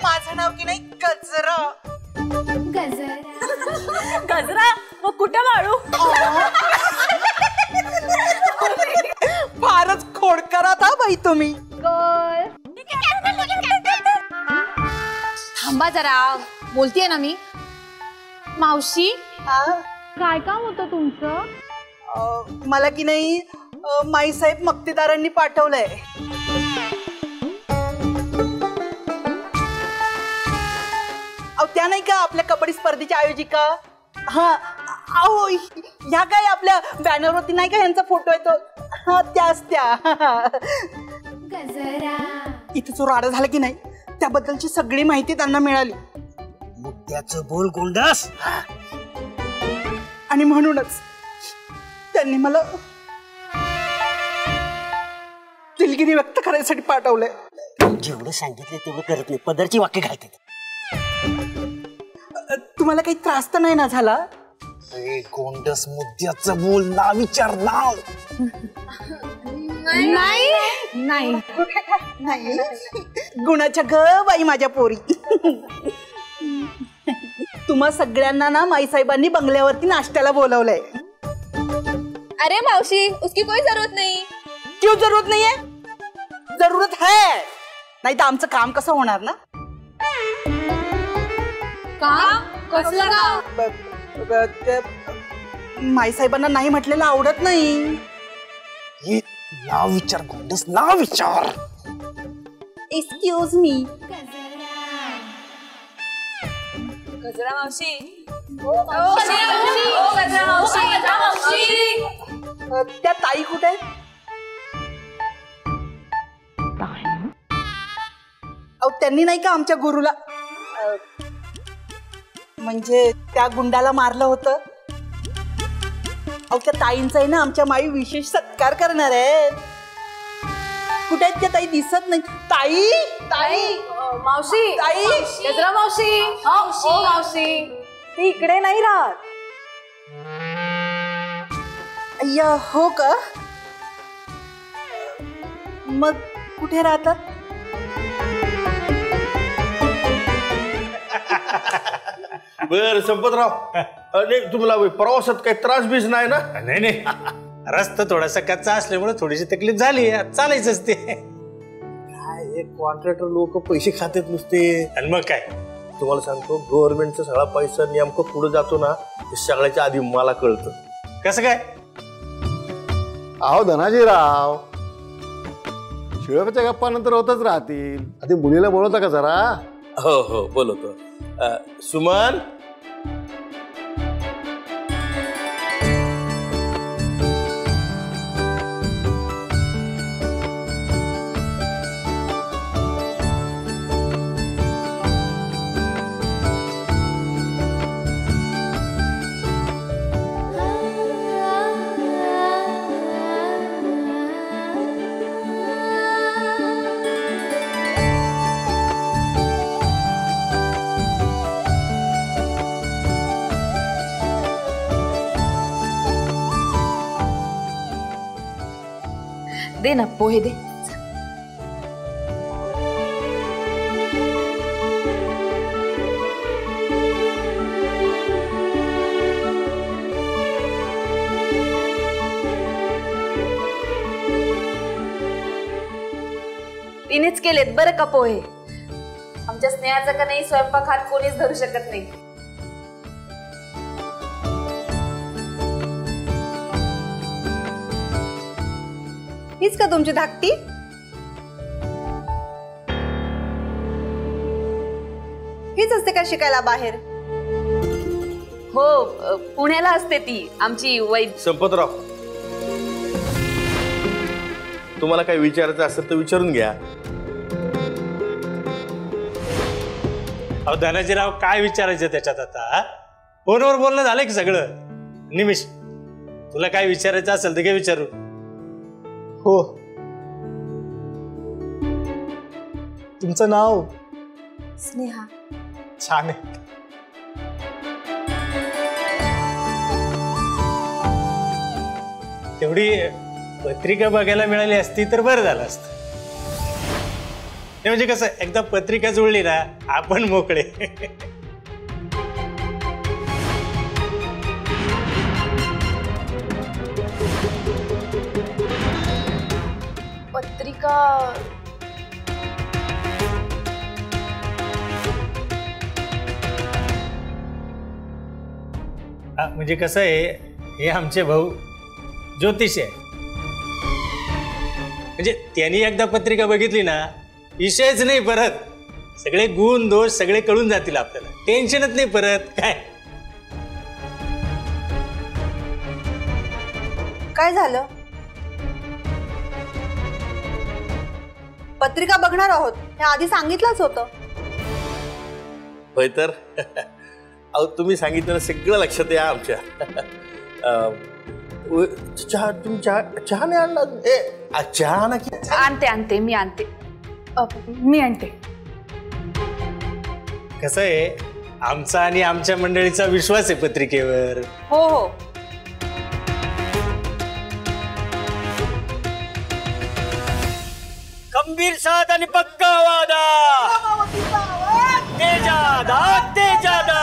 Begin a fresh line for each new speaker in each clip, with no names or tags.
माझं नाव की नाही गजरा.
गजरा मग कुठं वाळू?
फारच खोडकरात हा बाई तुम्ही.
थांबा जरा, बोलतेय ना मी. मावशी काय काम होतं तुमचं?
मला की नाही माईसाहेब मक्तेदारांनी पाठवलंय. त्या नाही का आपल्या कबड्डी स्पर्धेच्या आयोजिका. हा अहो ह्या काय आपल्या बॅनरवरती नाही का यांचा फोटो येतो. हा त्याच त्या. इथे जो राडा झाला की नाही त्याबद्दलची सगळी माहिती त्यांना मिळाली.
मुद्द्याचं बोल गोंडस.
आणि म्हणूनच त्यांनी मला दिलगिरी व्यक्त करायसाठी पाठवलंय.
जेवढं सांगितलं तेवढं करत नाही, पदरची वाक्य घालते.
तुम्हाला काही त्रास तर नाही ना झाला?
गोंडस मुद्द्याचं बोल, ना विचार नाव.
नाही
नाही गुणाच्या ग बाई माझ्या पोरी. तुम्हा सगळ्यांना ना माईसाहेबांनी बंगल्यावरती नाश्त्याला बोलवलंय.
अरे मावशी उसकी कोई जरूरत नहीं.
क्यों जरूरत नहीं है? जरूरत है. नाही तर आमचं काम कसं होणार ना.
काम कसलं काम?
माईसाहेबांना नाही म्हटलेलं आवडत नाही.
नाव विचार गोंडस, नाव विचार.
Excuse me.
गजरा मावशी.
त्या ताई कुठे आहेत? त्यांनी नाही का आमच्या गुरुला म्हणजे त्या गुंडाला मारलं होतं. त्या ताईंचा आहे ना आमच्या माई विशेष सत्कार करणार आहेत. कुठे आहेत त्या ताई? दिसत नाही. ताई ताई
मावशी.
ताई
गजरा मावशी. मावशी ती इकडे नाही राहत.
अय्या हो का? मग कुठे राहतात?
बर संपतराव, नाही तुम्हाला प्रवासात काही त्रास बीस नाही ना?
नाही रस्ता थोडासा कच्चा असल्यामुळे थोडीशी तकलीफ झाली. चालायचंच ते.
काय कॉन्ट्रॅक्टर लोक पैसे खातेत नुसते.
आणि मग काय,
तुम्हाला सांगतो गव्हर्नमेंटचा सगळा पैसा नेमकं पुढे जातो ना हे सगळ्याच्या आधी मला कळतं.
कसं काय?
अहो धनाजीराव, शिळकच्या गप्पा नंतर होतच राहतील. आधी मुलीला बोलवता का जरा?
हो हो बोलवतो. सुमन,
दे ना पोहे दे. तिनेच केलेत बरं का पोहे. आमच्या स्नेहाचा का नाही स्वयंपाक हात कोणीच धरू शकत नाही.
हीच का तुमची धाकटी? हीच असते का शिकायला बाहेर?
हो पुण्याला असते ती आमची वैद.
संपतराव, तुम्हाला काही विचारायचं असेल तर विचारून घ्या.
अहो धनाजीराव, काय विचारायचं त्याच्यात आता? फोनवर बोलणं झालं की सगळं. निमिष, तुला काय विचारायचं असेल तर काय विचारू.
हो, तुमचं नाव?
स्नेहा.
छान आहे.
तेवढी पत्रिका बघायला मिळाली असती तर बरं झालं असतं. हे म्हणजे कसं एकदा पत्रिका जुळली ना आपण मोकळे.
पत्रिका
म्हणजे कसं आहे, हे आमचे भाऊ ज्योतिष आहे. म्हणजे त्यांनी एकदा पत्रिका बघितली ना विषयच नाही परत. सगळे गुण दोष सगळे कळून जातील आपल्याला. टेन्शनच नाही परत.
काय झालं? पत्रिका बघणार आहोत हे आधी सांगितलंच होतं.
होय तर. अहो तुम्ही सांगितलं सगळं लक्षात या आमच्या. चहा तुम्ही चहा नाही आणला? चहा ना की
आणते मी आणते.
मी आणते.
कसं आहे, आमचा आणि आमच्या मंडळीचा विश्वास आहे पत्रिकेवर.
हो हो.
खंबीर साथ आणि पक्का वादा. तेजादा तेजादा.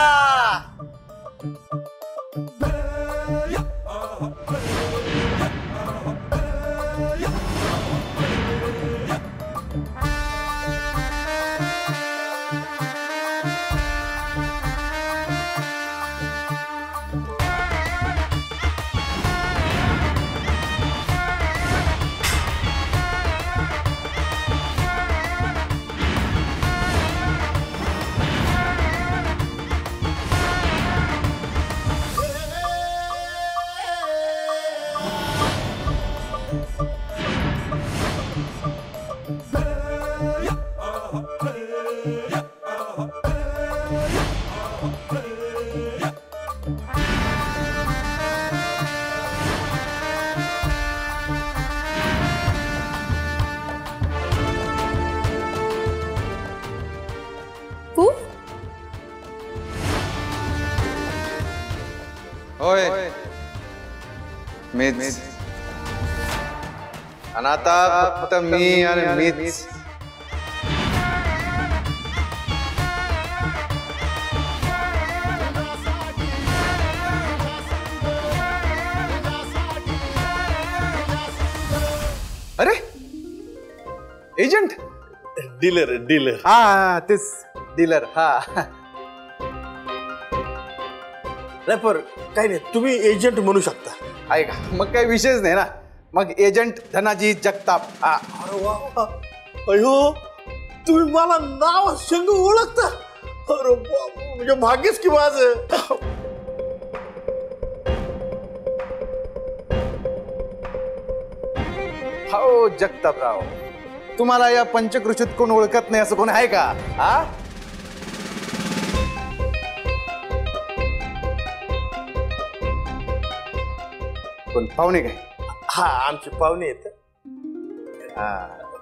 होय मीच. आणि आता फक्त मी आणि मीच. अरे एजंट.
डीलर.
हा तेच डीलर. हा
नाही पर काही नाही, तुम्ही एजंट म्हणू शकता.
आहे का? मग काही विषयच नाही ना. मग एजंट धनाजी जगताप.
अरे वा वा. अयो तुम्ही मला नाव संग ओळखता. अरे बाप, म्हणजे भाग्यच की माझं.
हो जगतापराव, तुम्हाला या पंचकृषीत कोण ओळखत नाही असं कोण आहे का? हा कोण पाहुणे काय?
हा आमचे पाहुणे आहेत.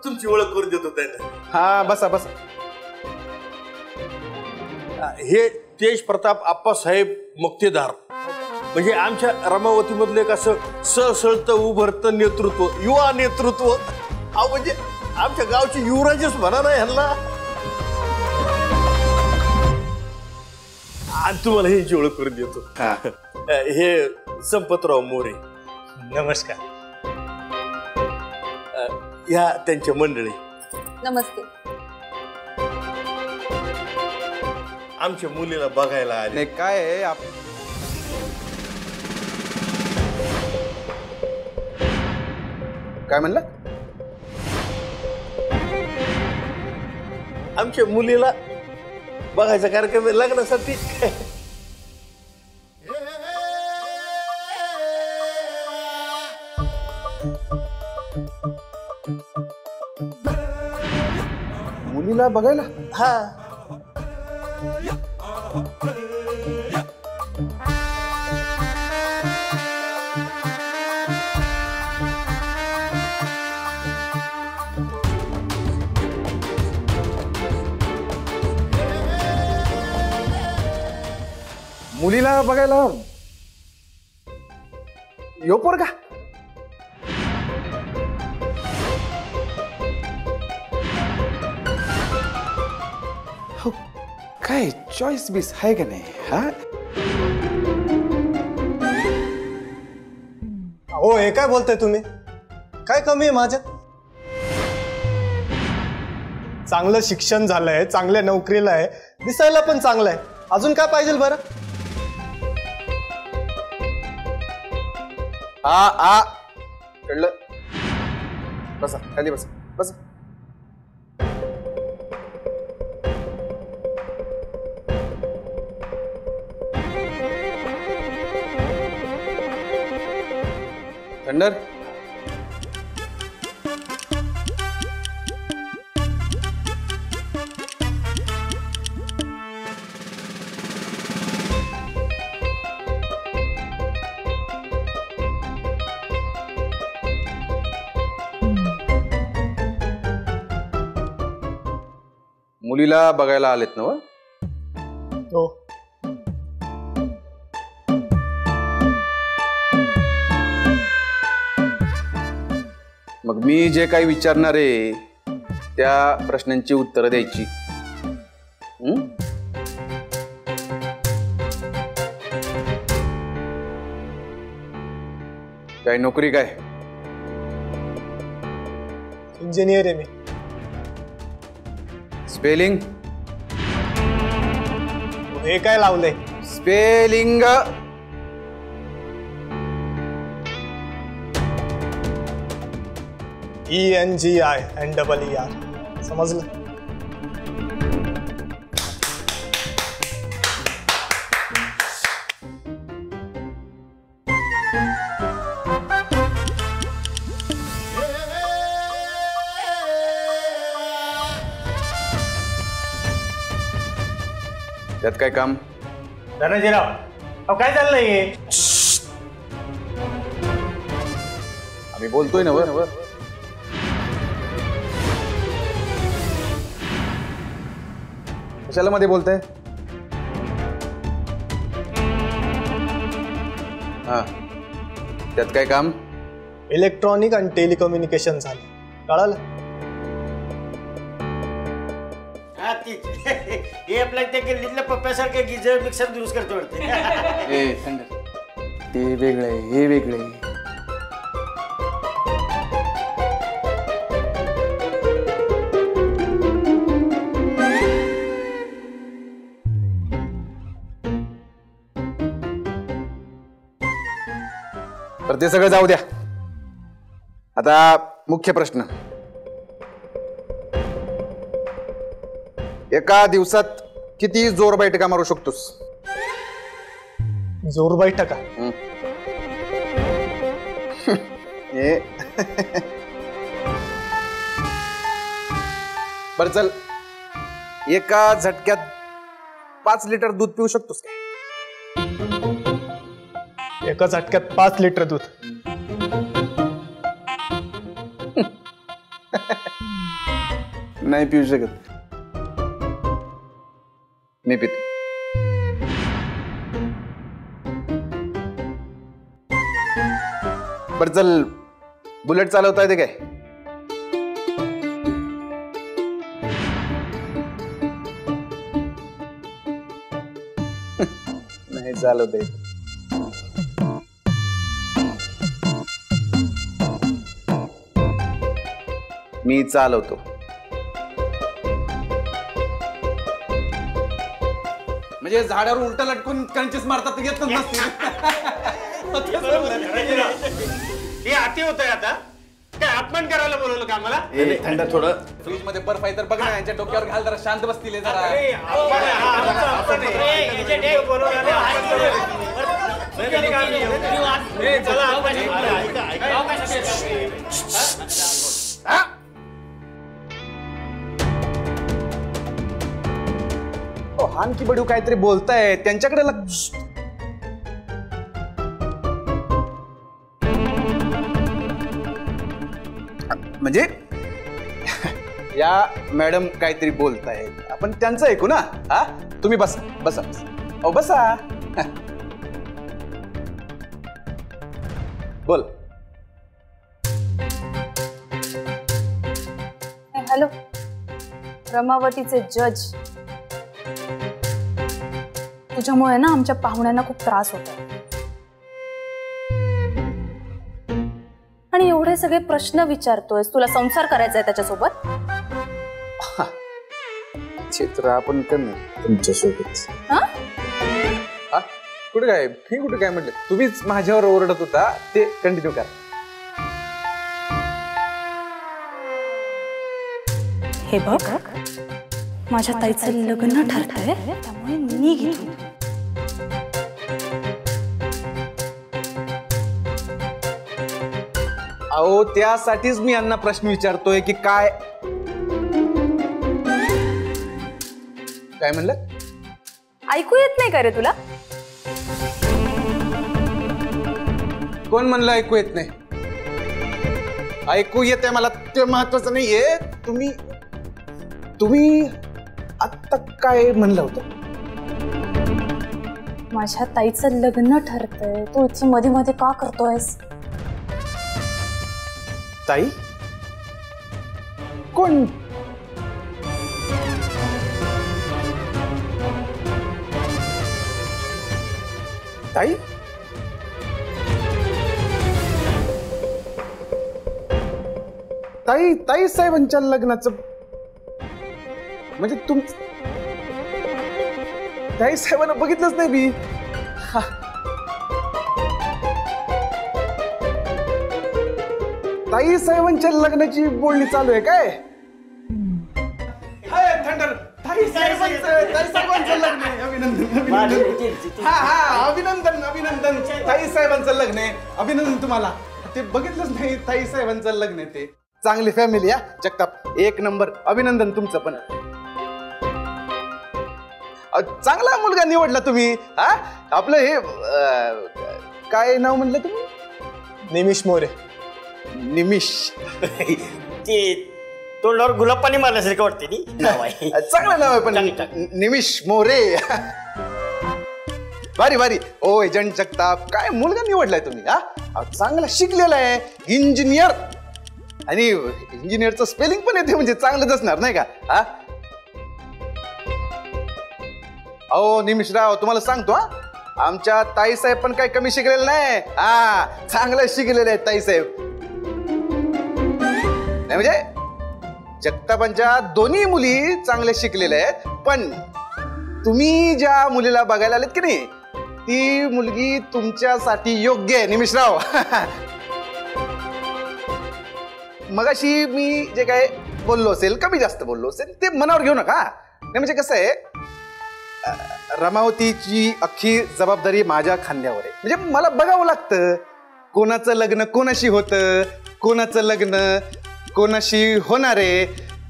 तुमची ओळख करून देतो त्यांना.
हा बसा बसा.
हे तेज प्रताप आप्पासाहेब मुक्तेदार, म्हणजे आमच्या रमावती मधलं एक असं सळसळतं उभरतं नेतृत्व, युवा नेतृत्व. अहो म्हणजे आमच्या गावचे युवराजच म्हणा ना ह्यांना. आणि तुम्हाला ह्यांची ओळख करून देतो. हे संपतराव मोरे.
नमस्कार.
या त्यांच्या मंडळी.
नमस्ते.
आमच्या मुलीला बघायला आले.
नाही काय आहे काय म्हणलं?
आमच्या मुलीला बघायचा कार्यक्रम आहे लग्नासाठी.
मुलीला बघायला?
हा
मुलीला बघायला यो पोरगा? काय चॉईस बीस आहे का नाही हा?
हो हे काय बोलताय तुम्ही? काय कमी आहे माझ्यात? चांगलं शिक्षण झालंय, चांगल्या नोकरीला आहे, दिसायला पण चांगलं आहे. अजून काय पाहिजे बरं?
आ कळलं. बसा खाली बसा बसा. थंडर मुलीला बघायला आलेत ना व?
हो.
मग मी जे काही विचारणार आहे त्या प्रश्नांची उत्तरं द्यायची. काय नोकरी काय?
इंजिनियर आहे मी.
स्पेलिंग?
हे काय लावलंय?
स्पेलिंग.
ENGINEER. समजलं?
त्यात काय काम?
धनंजयराव, अहो काय चाललंय हे?
आम्ही बोलतोय ना वर. कशाला मध्ये बोलताय? हा, त्यात काय काम?
इलेक्ट्रॉनिक आणि टेलिकम्युनिकेशन झालं. कळालं?
हे आपल्या त्या गल्लीतल्या पप्प्यासारखे गिजर मिक्सर दुरुस्त करतो वाटते.
ते वेगळं आहे, हे वेगळं आहे. तर ते सगळं जाऊ द्या. आता मुख्य प्रश्न. एका दिवसात किती जोर बैठका मारू शकतोस?
जोर बैठका?
बर चल, एका झटक्यात 5 लिटर दूध पिऊ शकतोस काय?
एका झटक्यात 5 लिटर दूध?
नाही पिऊ शकत. मी पितो. बर चल, बुलेट चालवता येते काय? नाही चालवता येत. मी चालवतो. म्हणजे झाडावर उलटा लटकून कंचीस मारतात घेत नसते.
हे अति होत आहे आता. काय अपमान करायला बोलवलं का आम्हाला?
थंड थोडं फ्रीज मध्ये बर्फ आहे तर बघ ना, यांच्या डोक्यावर घाल जरा, शांत बसतील जरा. हान की बडू काहीतरी बोलताय, त्यांच्याकडे लक्ष. म्हणजे या मॅडम काहीतरी बोलतायत, आपण त्यांचं ऐकू ना. हा, तुम्ही बसा बसा बसा. बसा. बोल.
हॅलो, रमावतीचे जज
तुझ्यामुळे ना आमच्या पाहुण्यांना खूप त्रास होतो आणि एवढे सगळे प्रश्न विचारतोयस. तुला संसार करायचा आहे त्याच्यासोबत?
चित्र आपण करणार तुमच्यासोबत.
हा?
कुठे काय मी कुठे काय म्हटलं, तुम्हीच माझ्यावर ओरडत होता ते कंटिन्यू करा.
हे बघ, माझ्या ताईचं लग्न ठरतंय त्यामुळे मी घेतो.
अहो त्यासाठीच मी यांना प्रश्न विचारतोय की काय काय म्हणलं.
ऐकू येत नाही का रे तुला?
कोण म्हणलं ऐकू येत नाही? ऐकू येते मला, ते महत्वाचं नाहीये. तुम्ही तुम्ही आता काय म्हणलं होतं?
माझ्या ताईचं लग्न ठरतंय, तू इथे मध्ये मध्ये का करतोयस?
ताई कोण? ताई ताई ताई साहेबांच्या लग्नाचं म्हणजे तुम ताई साहेबांना बघितलंच नाही मी. ताई साहेबांच्या लग्नाची बोलणी चालू आहे काय? थंडर ताई साहेबांचं लग्न आहे. अभिनंदन अभिनंदन अभिनंदन. ताई साहेबांचं लग्न आहे. अभिनंदन तुम्हाला. ते बघितलंच नाही ताई साहेबांचं लग्न आहे. ते चांगली फॅमिली या जगताप, एक नंबर. अभिनंदन तुमचं पण. चांगला मुलगा निवडला तुम्ही. हा आपलं हे काय नाव म्हणलं तुम्ही?
निमिष मोरे.
निमिष
ते तोंडावर गुलाब पाणी मारल्यासारखं वाटते नी नाव आहे.
चांगलं नाव आहे पण निमिष मोरे. भारी भारी. ओ एजंट जगताप, काय मुलगा निवडलाय तुम्ही. हा चांगला शिकलेला आहे, इंजिनियर. आणि इंजिनियरचं स्पेलिंग पण येते म्हणजे चांगलंच असणार नाही का? हा अहो निमिषराव तुम्हाला सांगतो, आमच्या ताईसाहेब पण काही कमी शिकलेले नाही. हा चांगलं शिकलेले आहेत ताईसाहेब. नाही म्हणजे जगतापांच्या दोन्ही मुली चांगल्या शिकलेल्या आहेत, पण तुम्ही ज्या मुलीला बघायला आलेत की नाही ती मुलगी तुमच्यासाठी योग्य आहे निमिषराव. मगाशी मी जे काय बोललो असेल, कमी जास्त बोललो असेल, ते मनावर घेऊ नका. नाही म्हणजे कसं आहे, रमावतीची अख्खी जबाबदारी माझ्या खांद्यावर आहे. म्हणजे मला बघावं लागतं कोणाचं लग्न कोणाशी होतं, कोणाचं लग्न कोणाशी होणार आहे,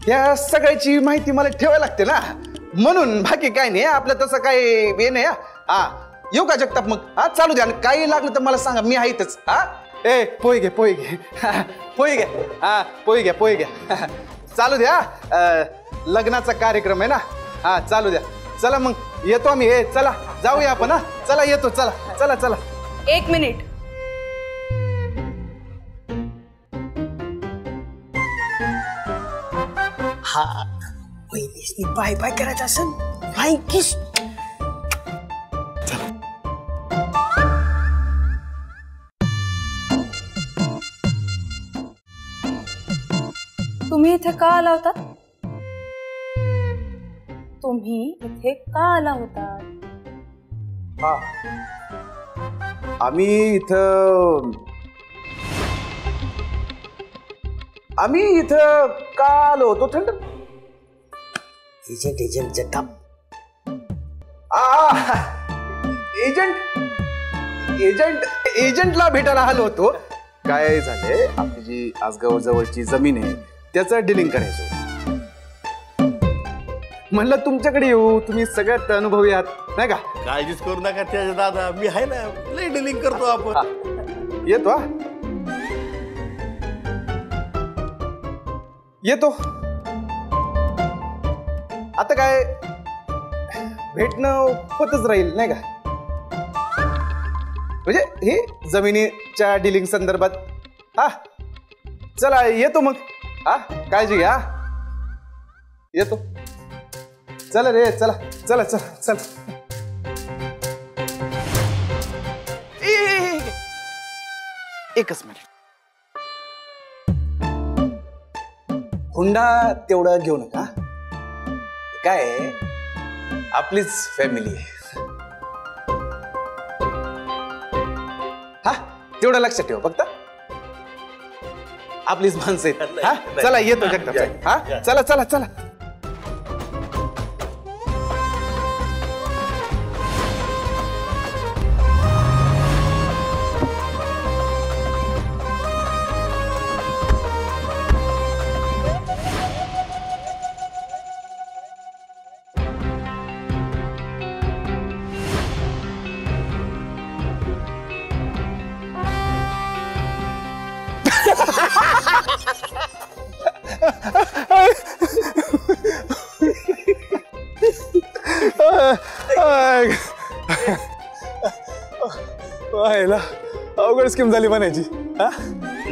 या सगळ्याची माहिती मला ठेवायला लागते ना. म्हणून बाकी काय नाही, आपलं तसं काही हे नाही. हा येऊ का जगताप मग? हा चालू द्या. काही लागलं तर मला सांगा, मी आहे इथंच. हा ए पोहे घे पोहे घे पोहे घ्या. हा पोहे घ्या पोहे घ्या. चालू द्या, लग्नाचा कार्यक्रम आहे ना. हा चालू द्या. चला मग येतो आम्ही. हे चला जाऊया आपण. हा चला येतो. चला चला चला.
1 मिनिट.
हा पहिलीच बाय बाय करायचं असेल बाय किस.
तुम्ही इथे का आला होता? तुम्ही इथे का आला होता?
हा आम्ही इथं का आलो होतो? थंड
एजंट एजंट जगताप.
एजंटला भेटायला आलो होतो. काय झालंय, आपली जी आसगाव जवळची जमीन आहे त्याचं डिलिंग करायचं. म्हणलं तुमच्याकडे येऊ, तुम्ही सगळ्यात अनुभवी आहात नाही का?
काळजीच करू नका त्याच्या दादा, मी आहे ना, लय डिलिंग करतो आपण.
येतो येतो. आता काय भेटणं होतच राहील नाही का? म्हणजे हे जमिनीच्या डिलिंग संदर्भात. हा चला येतो मग. हा काळजी घ्या. येतो. चला रे चला चला चला चला. एकच मिनिट. हुंडा तेवढा घेऊ नका. काय आहे, आपलीच फॅमिली आहे. हा तेवढं लक्षात ठेवा फक्त. आपलीच माणसं आहेत. हा चला येतो जगताप साहेब. हा चला चला चला. अवघड स्कीम झाली म्हणायची.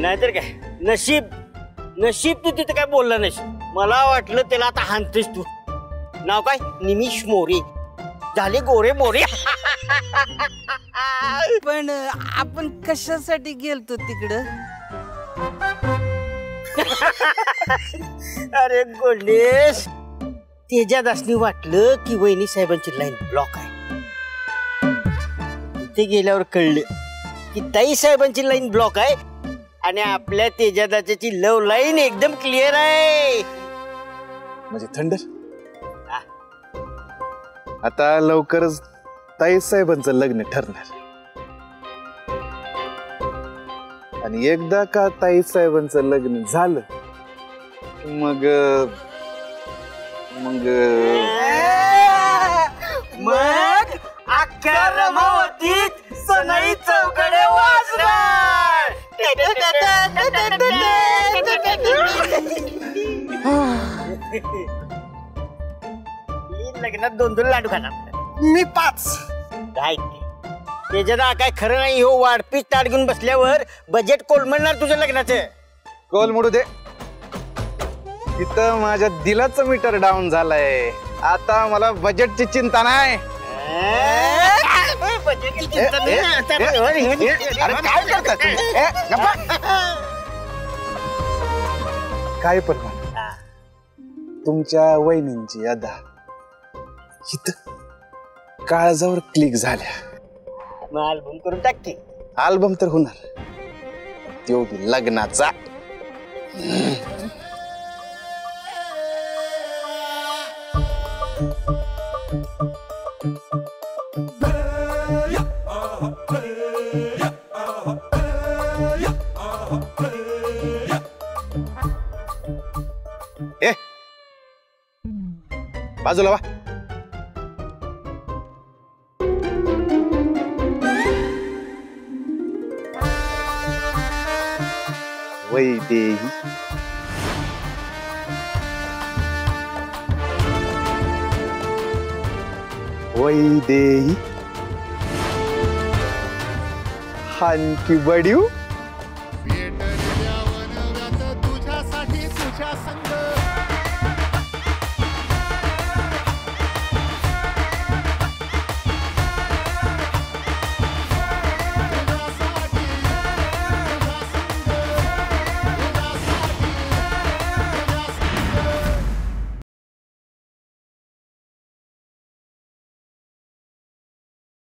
नाहीतर काय, नशीब नशीब तू तिथे काय बोलला नशीब. मला वाटलं त्याला आता हानतेस तू. नाव काय? निमिष मोरे. झाले गोरे मोरे.
पण आपण कशासाठी गेलतो तिकडं?
अरे गोंडेस, तेजा दासनी वाटलं की वहिनी साहेबांची लाईन ब्लॉक आहे. तिथे गेल्यावर कळलं की ताई साहेबांची लाईन ब्लॉक आहे आणि आपल्या तेजादाची लव लाईन एकदम क्लिअर आहे.
म्हणजे थंडर. आता लवकरच ताई साहेबांचं लग्न ठरणार. आणि एकदा का ताई साहेबांचं लग्न झालं मग मग
मग अख्ख्या रमावतीत सनई चौकडे वाजणार. लग्नात 2-2 लाडू खाणार.
मी 5.
काय त्याच्या काय खरं नाही हो. वाढपीच ताट घेऊन बसल्यावर बजेट कोलमडणार तुझ्या लग्नाचं.
कोल मोडू दे. तिथं माझ्या दिलाचं मीटर डाऊन झालंय. आता मला बजेटची चिंता नाही.
बजेटची चिंता नाही.
अरे काय करता तुम्ही? काय पण म्हणा, तुमच्या वहिनींची अदा इथं काळजावर क्लिक झाल्या.
अल्बम करून टाक की.
अल्बम तर होणार, तो लग्नाचा. बाजूला वा. वैदेही वैदेही हानकी बडिऊ.